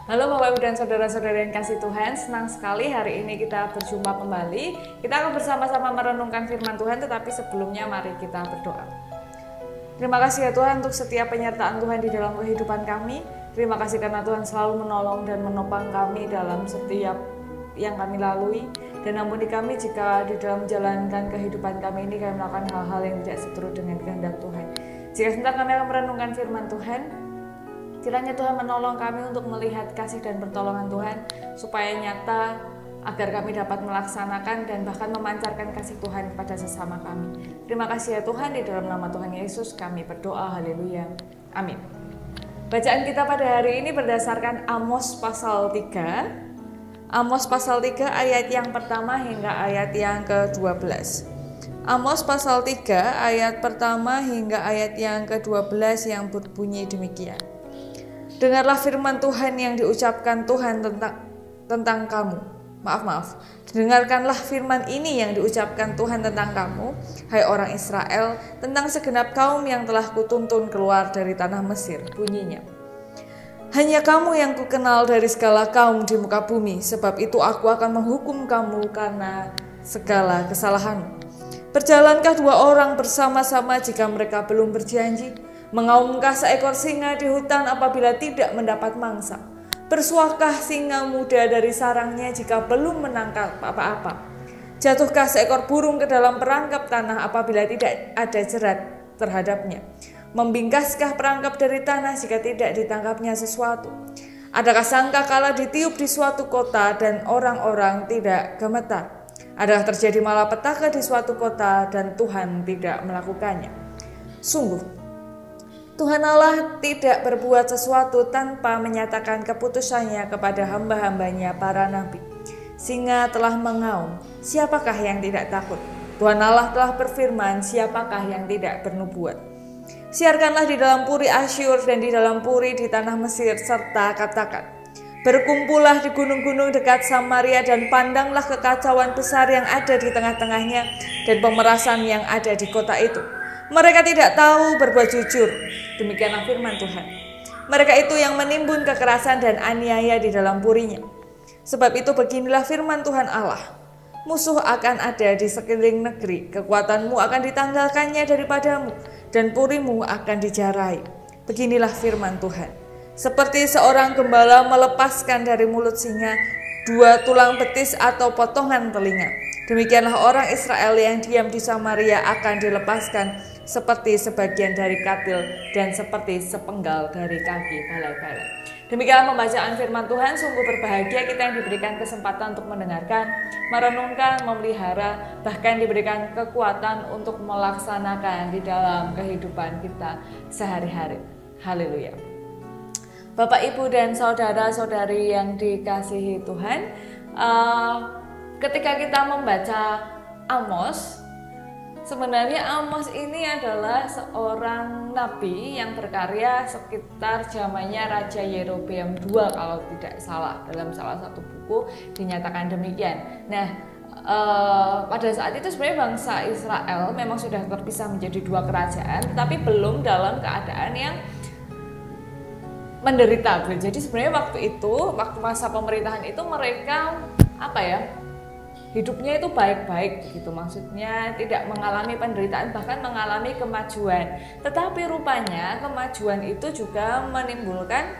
Halo Bapak Ibu dan Saudara-saudara yang kasih Tuhan, senang sekali hari ini kita berjumpa kembali. Kita akan bersama-sama merenungkan firman Tuhan, tetapi sebelumnya mari kita berdoa. Terima kasih ya Tuhan untuk setiap penyertaan Tuhan di dalam kehidupan kami. Terima kasih karena Tuhan selalu menolong dan menopang kami dalam setiap yang kami lalui. Dan ampuni kami jika di dalam menjalankan kehidupan kami ini kami melakukan hal-hal yang tidak seturut dengan kehendak Tuhan. Jika sebentar kami akan merenungkan firman Tuhan, kiranya Tuhan menolong kami untuk melihat kasih dan pertolongan Tuhan supaya nyata agar kami dapat melaksanakan dan bahkan memancarkan kasih Tuhan kepada sesama kami. Terima kasih ya Tuhan, di dalam nama Tuhan Yesus kami berdoa, haleluya, amin. Bacaan kita pada hari ini berdasarkan Amos pasal 3. Amos pasal 3 ayat yang pertama hingga ayat yang ke-12. Amos pasal 3 ayat pertama hingga ayat yang ke-12 yang berbunyi demikian. Dengarlah firman Tuhan yang diucapkan Tuhan tentang kamu. Dengarkanlah firman ini yang diucapkan Tuhan tentang kamu, hai orang Israel, tentang segenap kaum yang telah kutuntun keluar dari tanah Mesir. Bunyinya, hanya kamu yang kukenal dari segala kaum di muka bumi, sebab itu aku akan menghukum kamu karena segala kesalahanmu. Berjalankah dua orang bersama-sama jika mereka belum berjanji? Mengaumkah seekor singa di hutan apabila tidak mendapat mangsa? Bersuahkah singa muda dari sarangnya jika belum menangkap apa-apa? Jatuhkah seekor burung ke dalam perangkap tanah apabila tidak ada jerat terhadapnya? Membingkaskah perangkap dari tanah jika tidak ditangkapnya sesuatu? Adakah sangkakala ditiup di suatu kota dan orang-orang tidak gemetar? Adakah terjadi malapetaka di suatu kota dan Tuhan tidak melakukannya? Sungguh, Tuhan Allah tidak berbuat sesuatu tanpa menyatakan keputusannya kepada hamba-hambanya para nabi. Singa telah mengaum, siapakah yang tidak takut? Tuhan Allah telah berfirman, siapakah yang tidak bernubuat? Siarkanlah di dalam puri Asyur dan di dalam puri di tanah Mesir, serta katakan, berkumpullah di gunung-gunung dekat Samaria dan pandanglah kekacauan besar yang ada di tengah-tengahnya dan pemerasan yang ada di kota itu. Mereka tidak tahu berbuat jujur. Demikianlah firman Tuhan. Mereka itu yang menimbun kekerasan dan aniaya di dalam purinya. Sebab itu beginilah firman Tuhan Allah. Musuh akan ada di sekeliling negeri, kekuatanmu akan ditanggalkannya daripadamu, dan purimu akan dijarai. Beginilah firman Tuhan. Seperti seorang gembala melepaskan dari mulut singa 2 tulang betis atau potongan telinga, demikianlah orang Israel yang diam di Samaria akan dilepaskan seperti sebagian dari katil dan seperti sepenggal dari kaki balai-balai. Demikianlah pembacaan firman Tuhan. Sungguh berbahagia kita yang diberikan kesempatan untuk mendengarkan, merenungkan, memelihara, bahkan diberikan kekuatan untuk melaksanakan di dalam kehidupan kita sehari-hari. Haleluya. Bapak, Ibu, dan saudara-saudari yang dikasihi Tuhan, ketika kita membaca Amos, sebenarnya Amos ini adalah seorang nabi yang berkarya sekitar zamannya Raja Yerobeam II kalau tidak salah. Dalam salah satu buku dinyatakan demikian. Nah, pada saat itu sebenarnya bangsa Israel memang sudah terpisah menjadi 2 kerajaan, tetapi belum dalam keadaan yang menderita. Jadi sebenarnya waktu masa pemerintahan itu mereka hidupnya itu baik-baik begitu, maksudnya tidak mengalami penderitaan, bahkan mengalami kemajuan. Tetapi rupanya kemajuan itu juga menimbulkan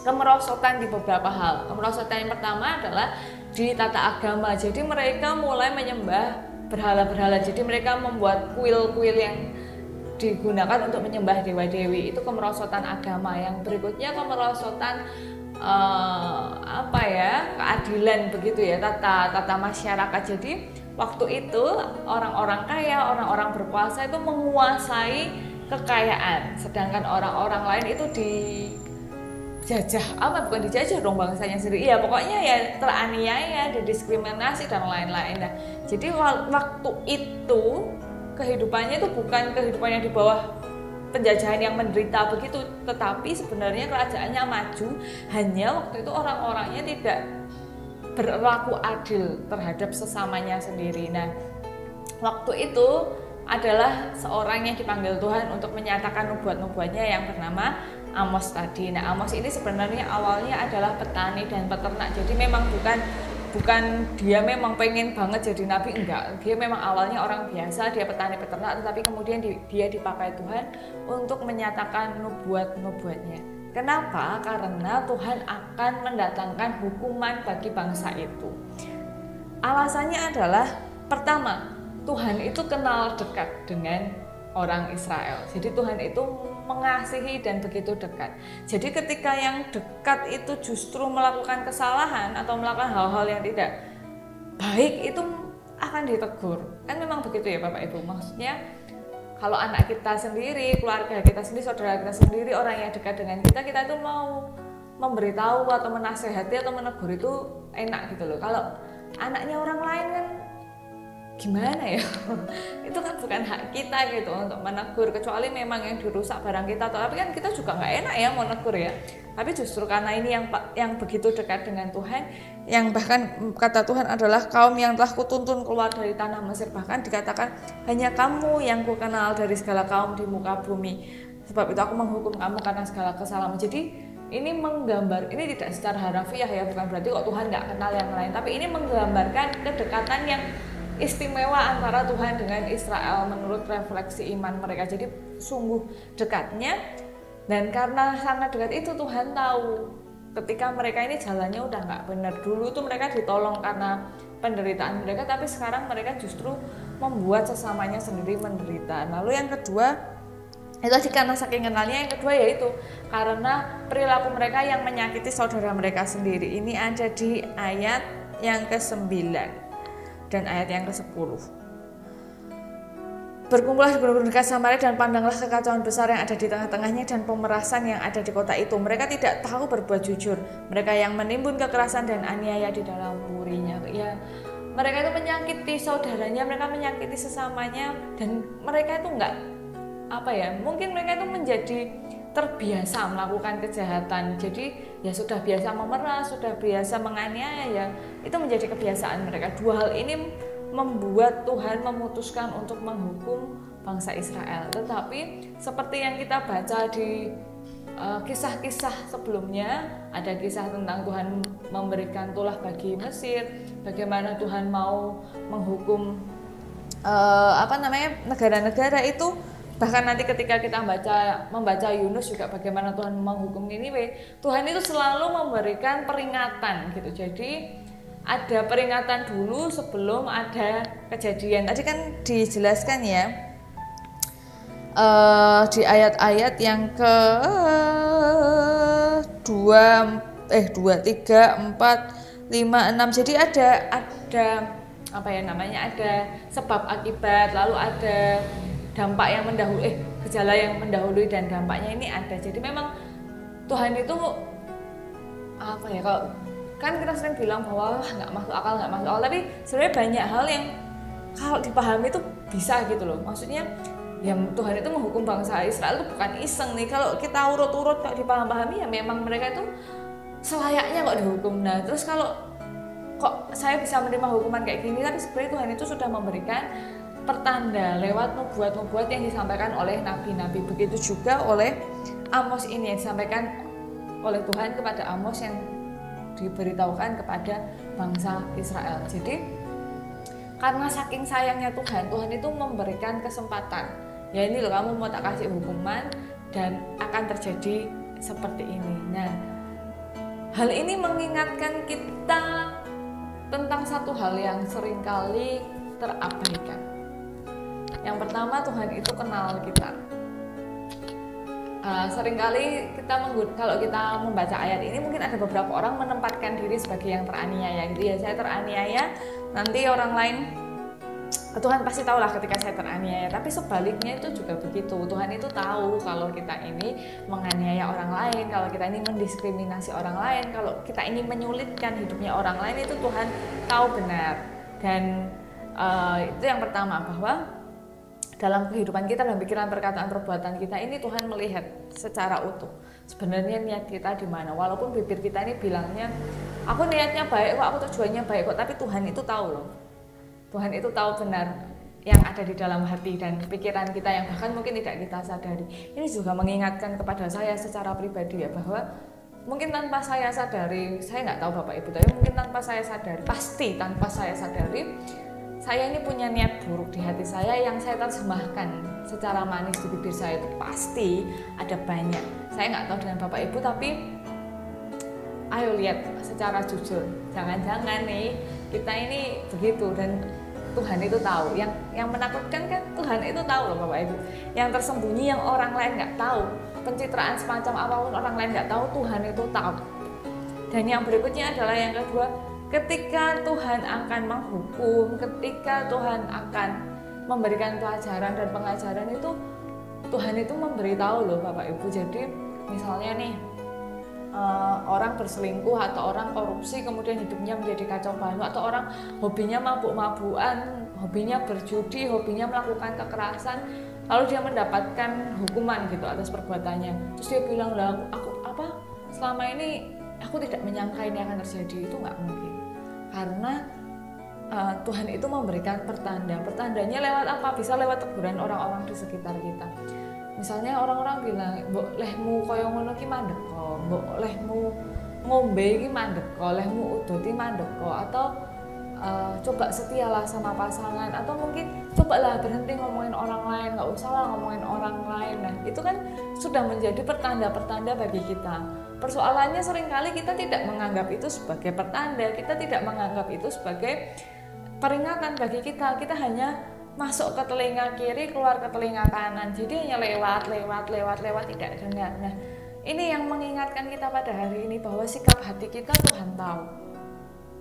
kemerosotan di beberapa hal. Kemerosotan yang pertama adalah di tata agama. Jadi mereka mulai menyembah berhala-berhala. Jadi mereka membuat kuil-kuil yang digunakan untuk menyembah dewa-dewi. Itu kemerosotan agama. Yang berikutnya kemerosotan keadilan begitu ya, tata masyarakat. Jadi waktu itu orang-orang kaya, orang-orang berkuasa itu menguasai kekayaan, sedangkan orang-orang lain itu dijajah, bukan dijajah dong bangsanya sendiri. Iya, pokoknya ya teraniaya, didiskriminasi dan lain-lain. Nah, jadi waktu itu kehidupannya itu bukan kehidupan yang di bawah penjajahan yang menderita begitu, tetapi sebenarnya kerajaannya maju, hanya waktu itu orang-orangnya tidak berlaku adil terhadap sesamanya sendiri. Nah, waktu itu adalah seorang yang dipanggil Tuhan untuk menyatakan nubuat-nubuatnya yang bernama Amos tadi. Nah, Amos ini sebenarnya awalnya adalah petani dan peternak. Jadi memang bukan dia memang pengen banget jadi nabi, enggak. Dia memang awalnya orang biasa, dia petani peternak, tetapi kemudian dia dipakai Tuhan untuk menyatakan nubuat-nubuatnya. Kenapa? Karena Tuhan akan mendatangkan hukuman bagi bangsa itu. Alasannya adalah pertama, Tuhan itu kenal dekat dengan orang Israel. Jadi Tuhan itu mengasihi dan begitu dekat. Jadi ketika yang dekat itu justru melakukan kesalahan atau melakukan hal-hal yang tidak baik, itu akan ditegur. Kan memang begitu ya Bapak Ibu. Maksudnya kalau anak kita sendiri, keluarga kita sendiri, saudara kita sendiri, orang yang dekat dengan kita itu mau memberitahu atau menasehati atau menegur itu enak gitu loh. Kalau anaknya orang lain kan gimana ya, itu kan bukan hak kita gitu untuk menegur, kecuali memang yang dirusak barang kita, tapi kan kita juga nggak enak ya mau negur ya. Tapi justru karena ini yang begitu dekat dengan Tuhan, yang bahkan kata Tuhan adalah kaum yang telah kutuntun keluar dari tanah Mesir, bahkan dikatakan hanya kamu yang kukenal dari segala kaum di muka bumi, sebab itu aku menghukum kamu karena segala kesalahanmu. Jadi ini menggambar, ini tidak secara harafiah ya, bukan berarti kok Tuhan nggak kenal yang lain, tapi ini menggambarkan kedekatan yang istimewa antara Tuhan dengan Israel menurut refleksi iman mereka. Jadi sungguh dekatnya, dan karena sangat dekat itu Tuhan tahu ketika mereka ini jalannya udah nggak benar. Dulu tuh mereka ditolong karena penderitaan mereka, tapi sekarang mereka justru membuat sesamanya sendiri menderita. Lalu yang kedua, itu karena saking kenalnya. Yang kedua yaitu karena perilaku mereka yang menyakiti saudara mereka sendiri. Ini ada di ayat yang ke-9 dan ayat yang ke-10. Berkumpullah di gunung dekat Samaria dan pandanglah kekacauan besar yang ada di tengah-tengahnya dan pemerasan yang ada di kota itu. Mereka tidak tahu berbuat jujur. Mereka yang menimbun kekerasan dan aniaya di dalam wurinya. Ya, mereka itu menyakiti saudaranya, mereka menyakiti sesamanya, dan mereka itu mungkin mereka itu menjadi terbiasa melakukan kejahatan. Jadi ya sudah biasa memeras, sudah biasa menganiaya, ya itu menjadi kebiasaan mereka. Dua hal ini membuat Tuhan memutuskan untuk menghukum bangsa Israel. Tetapi seperti yang kita baca di kisah-kisah sebelumnya, ada kisah tentang Tuhan memberikan tulah bagi Mesir, bagaimana Tuhan mau menghukum negara-negara itu. Bahkan nanti ketika kita membaca Yunus juga bagaimana Tuhan menghukum Niniwe, Tuhan itu selalu memberikan peringatan gitu. Jadi ada peringatan dulu sebelum ada kejadian. Tadi kan dijelaskan ya di ayat-ayat yang ke 2, 3, 4, 5, 6. Jadi ada ada sebab akibat, lalu ada dampak yang mendahului, gejala yang mendahului dan dampaknya ini ada. Jadi memang Tuhan itu kalau kan kita sering bilang bahwa nggak masuk akal, tapi sebenarnya banyak hal yang kalau dipahami itu bisa gitu loh. Maksudnya ya Tuhan itu menghukum bangsa Israel itu bukan iseng nih. Kalau kita urut-urut kalau dipahami ya memang mereka itu selayaknya kok dihukum. Nah terus kalau kok saya bisa menerima hukuman kayak gini, tapi sebenarnya Tuhan itu sudah memberikan pertanda lewat nubuat-nubuat yang disampaikan oleh nabi-nabi. Begitu juga oleh Amos ini yang disampaikan oleh Tuhan kepada Amos yang diberitahukan kepada bangsa Israel. Jadi karena saking sayangnya Tuhan itu memberikan kesempatan. Ya ini loh, kamu mau tak kasih hukuman dan akan terjadi seperti ini. Nah, hal ini mengingatkan kita tentang satu hal yang seringkali terabaikan. Yang pertama, Tuhan itu kenal kita. Seringkali kalau kita membaca ayat ini, mungkin ada beberapa orang menempatkan diri sebagai yang teraniaya gitu ya. Saya teraniaya, nanti orang lain, Tuhan pasti tahu lah ketika saya teraniaya. Tapi sebaliknya itu juga begitu. Tuhan itu tahu kalau kita ini menganiaya orang lain, kalau kita ini mendiskriminasi orang lain, kalau kita ini menyulitkan hidupnya orang lain, itu Tuhan tahu benar. Dan itu yang pertama, bahwa dalam kehidupan kita, dalam pikiran, perkataan, perbuatan kita ini Tuhan melihat secara utuh. Sebenarnya niat kita di mana? Walaupun bibir kita ini bilangnya, aku niatnya baik kok, aku tujuannya baik kok, tapi Tuhan itu tahu loh. Tuhan itu tahu benar yang ada di dalam hati dan pikiran kita yang bahkan mungkin tidak kita sadari. Ini juga mengingatkan kepada saya secara pribadi ya, bahwa mungkin tanpa saya sadari, saya nggak tahu Bapak Ibu, tapi mungkin tanpa saya sadari, pasti tanpa saya sadari, saya ini punya niat buruk di hati saya yang saya terjemahkan secara manis di bibir saya, itu pasti ada banyak. Saya nggak tahu dengan Bapak Ibu, tapi ayo lihat secara jujur, jangan-jangan nih kita ini begitu, dan Tuhan itu tahu. Yang menakutkan kan Tuhan itu tahu loh Bapak Ibu. Yang tersembunyi yang orang lain nggak tahu, pencitraan semacam apapun orang lain nggak tahu, Tuhan itu tahu. Dan yang berikutnya adalah yang kedua, ketika Tuhan akan menghukum, ketika Tuhan akan memberikan pelajaran dan pengajaran itu, Tuhan itu memberitahu loh Bapak Ibu. Jadi misalnya nih, orang berselingkuh atau orang korupsi kemudian hidupnya menjadi kacau balau, atau orang hobinya mabuk-mabukan, hobinya berjudi, hobinya melakukan kekerasan, lalu dia mendapatkan hukuman gitu atas perbuatannya. Terus dia bilang, lah aku selama ini aku tidak menyangka ini akan terjadi. Itu nggak mungkin, karena Tuhan itu memberikan pertandanya lewat apa? Bisa lewat teguran orang-orang di sekitar kita. Misalnya orang-orang bilang, mbok lehmu koyo ngono ki mandek kok, mbok lehmu ngombe ki mandek kok, lehmu udoti mandek kok, atau coba setialah sama pasangan, atau mungkin cobalah berhenti ngomongin orang lain, nggak usah lah ngomongin orang lain. Nah itu kan sudah menjadi pertanda-pertanda bagi kita. Persoalannya seringkali kita tidak menganggap itu sebagai pertanda, kita tidak menganggap itu sebagai peringatan bagi kita. Kita hanya masuk ke telinga kiri, keluar ke telinga kanan, jadi hanya lewat, tidak dengar. Nah ini yang mengingatkan kita pada hari ini, bahwa sikap hati kita Tuhan tahu,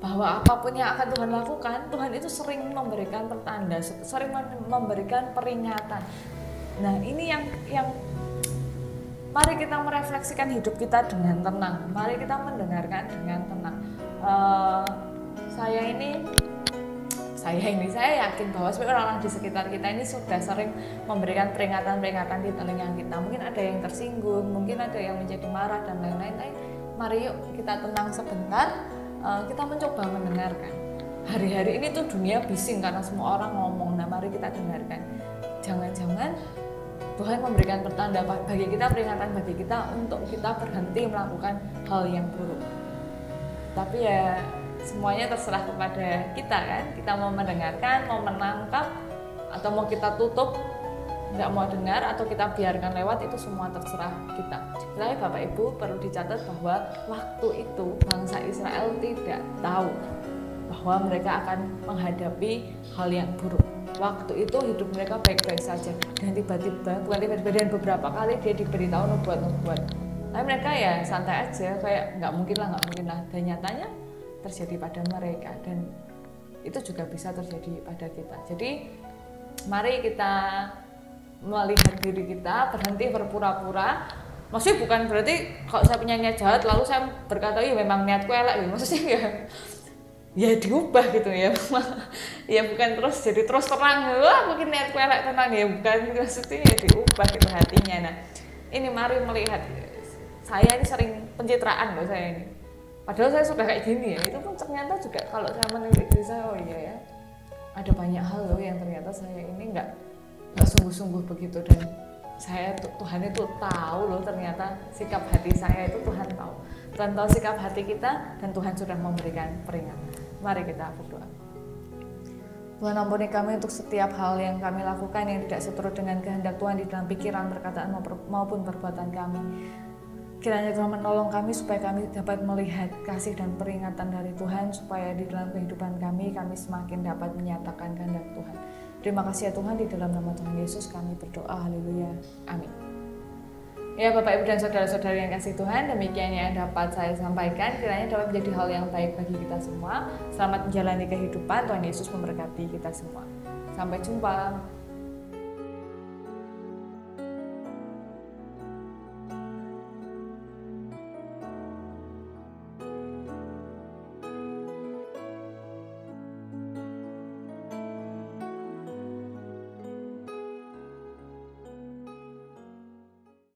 bahwa apapun yang akan Tuhan lakukan, Tuhan itu sering memberikan pertanda, sering memberikan peringatan. Nah ini yang mari kita merefleksikan hidup kita dengan tenang, mari kita mendengarkan dengan tenang. Saya yakin bahwa orang-orang di sekitar kita ini sudah sering memberikan peringatan-peringatan di telinga kita. Mungkin ada yang tersinggung, mungkin ada yang menjadi marah dan lain-lain. Tapi mari yuk kita tenang sebentar, kita mencoba mendengarkan. Hari-hari ini tuh dunia bising karena semua orang ngomong. Nah mari kita dengarkan. Jangan-jangan Tuhan memberikan pertanda bagi kita, peringatan bagi kita untuk kita berhenti melakukan hal yang buruk. Tapi ya semuanya terserah kepada kita kan, kita mau mendengarkan, mau menangkap, atau mau kita tutup, nggak mau dengar, atau kita biarkan lewat, itu semua terserah kita. Tapi Bapak Ibu perlu dicatat bahwa waktu itu bangsa Israel tidak tahu bahwa mereka akan menghadapi hal yang buruk. Waktu itu hidup mereka baik-baik saja, dan tiba-tiba, dan beberapa kali dia diberitahu nubuat-nubuat. Tapi mereka ya santai aja, kayak nggak mungkin lah, dan nyatanya terjadi pada mereka, dan itu juga bisa terjadi pada kita. Jadi mari kita melihat diri kita, berhenti berpura-pura. Maksudnya bukan berarti kalau saya punya niat jahat lalu saya berkata iya memang niatku elek, maksudnya ya diubah gitu ya. Ya bukan jadi terus terang, wah mungkin niatku elek tenang, ya bukan, maksudnya ya diubah gitu hatinya. Nah ini mari melihat, saya ini sering pencitraan loh saya ini. Padahal saya sudah kayak gini ya, itu pun ternyata juga kalau saya menilik diri saya, oh iya ya, ada banyak hal loh yang ternyata saya ini nggak sungguh-sungguh begitu, dan Tuhan itu tahu loh, ternyata sikap hati saya itu Tuhan tahu. Tuhan tahu sikap hati kita, dan Tuhan sudah memberikan peringatan. Mari kita berdoa. Tuhan ampuni kami untuk setiap hal yang kami lakukan yang tidak seturut dengan kehendak Tuhan di dalam pikiran, perkataan maupun perbuatan kami. Kiranya Tuhan menolong kami supaya kami dapat melihat kasih dan peringatan dari Tuhan, supaya di dalam kehidupan kami semakin dapat menyatakan kehendak Tuhan. Terima kasih ya Tuhan, di dalam nama Tuhan Yesus kami berdoa, haleluya, amin. Ya Bapak Ibu dan Saudara-saudari yang kasih Tuhan, demikian yang dapat saya sampaikan, kiranya dapat menjadi hal yang baik bagi kita semua. Selamat menjalani kehidupan, Tuhan Yesus memberkati kita semua. Sampai jumpa.